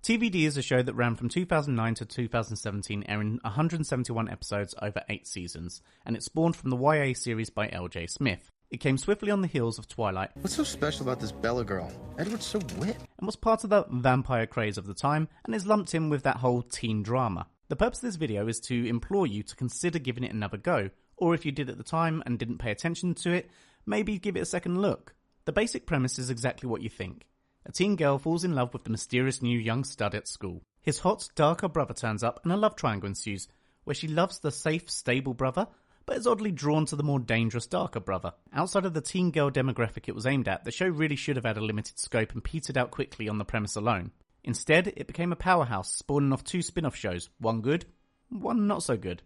TVD is a show that ran from 2009 to 2017, airing 171 episodes over 8 seasons, and it spawned from the YA series by L.J. Smith. It came swiftly on the heels of Twilight. What's so special about this Bella girl? Edward's so wit. And was part of the vampire craze of the time, and is lumped in with that whole teen drama. The purpose of this video is to implore you to consider giving it another go, or if you did at the time and didn't pay attention to it, maybe give it a second look. The basic premise is exactly what you think. A teen girl falls in love with the mysterious new young stud at school. His hot, darker brother turns up and a love triangle ensues, where she loves the safe, stable brother, but is oddly drawn to the more dangerous, darker brother. Outside of the teen girl demographic it was aimed at, the show really should have had a limited scope and petered out quickly on the premise alone. Instead, it became a powerhouse, spawning off 2 spin-off shows, one good, one not so good.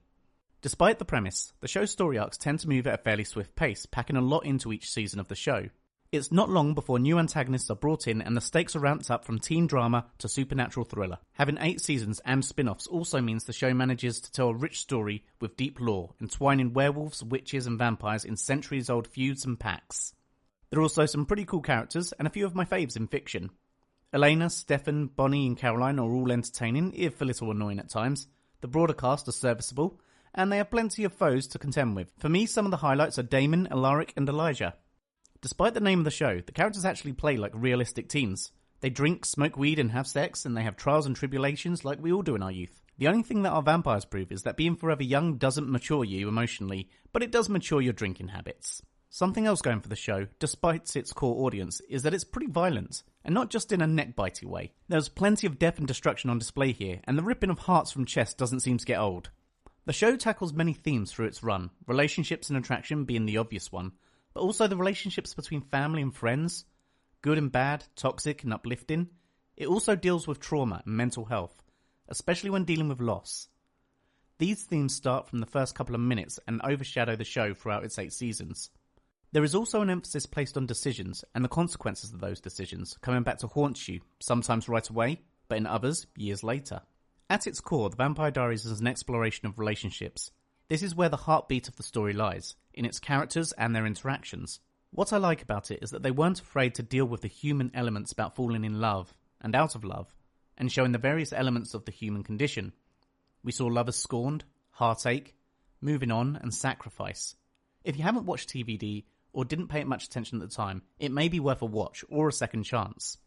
Despite the premise, the show's story arcs tend to move at a fairly swift pace, packing a lot into each season of the show. It's not long before new antagonists are brought in and the stakes are ramped up from teen drama to supernatural thriller. Having 8 seasons and spin-offs also means the show manages to tell a rich story with deep lore, entwining werewolves, witches and vampires in centuries-old feuds and pacts. There are also some pretty cool characters and a few of my faves in fiction. Elena, Stefan, Bonnie and Caroline are all entertaining, if a little annoying at times. The broader cast are serviceable, and they have plenty of foes to contend with. For me, some of the highlights are Damon, Alaric and Elijah. Despite the name of the show, the characters actually play like realistic teens. They drink, smoke weed and have sex, and they have trials and tribulations like we all do in our youth. The only thing that our vampires prove is that being forever young doesn't mature you emotionally, but it does mature your drinking habits. Something else going for the show, despite its core audience, is that it's pretty violent, and not just in a neck-bitey way. There's plenty of death and destruction on display here, and the ripping of hearts from chests doesn't seem to get old. The show tackles many themes through its run, relationships and attraction being the obvious one, but also the relationships between family and friends, good and bad, toxic and uplifting. It also deals with trauma and mental health, especially when dealing with loss. These themes start from the first couple of minutes and overshadow the show throughout its 8 seasons. There is also an emphasis placed on decisions and the consequences of those decisions, coming back to haunt you, sometimes right away, but in others, years later. At its core, The Vampire Diaries is an exploration of relationships. This is where the heartbeat of the story lies, in its characters and their interactions. What I like about it is that they weren't afraid to deal with the human elements about falling in love, and out of love, and showing the various elements of the human condition. We saw lovers scorned, heartache, moving on, and sacrifice. If you haven't watched TVD, or didn't pay it much attention at the time, it may be worth a watch or a second chance.